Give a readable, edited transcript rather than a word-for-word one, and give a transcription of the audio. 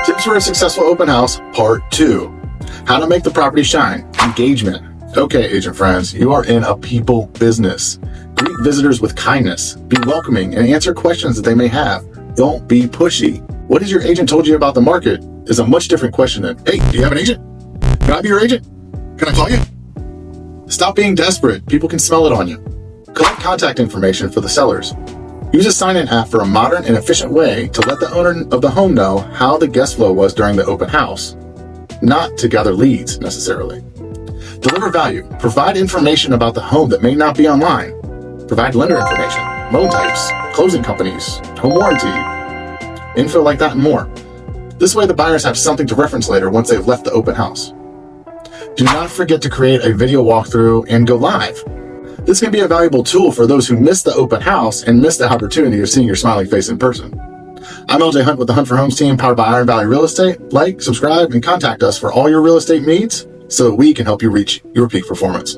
Tips for a successful open house, part 2. How to make the property shine. Engagement. Okay, agent friends, you are in a people business. Greet visitors with kindness. Be welcoming and answer questions that they may have. Don't be pushy. What has your agent told you about the market is a much different question than, hey, do you have an agent? Can I be your agent? Can I call you? Stop being desperate. People can smell it on you. Collect contact information for the sellers. Use a sign-in app for a modern and efficient way to let the owner of the home know how the guest flow was during the open house, not to gather leads necessarily. Deliver value. Provide information about the home that may not be online. Provide lender information, loan types, closing companies, home warranty, info like that and more. This way the buyers have something to reference later once they've left the open house. Do not forget to create a video walkthrough and go live. This can be a valuable tool for those who missed the open house and missed the opportunity of seeing your smiling face in person. I'm LJ Hunt with the Hunt for Homes team, powered by Iron Valley Real Estate. Like, subscribe, and contact us for all your real estate needs so that we can help you reach your peak performance.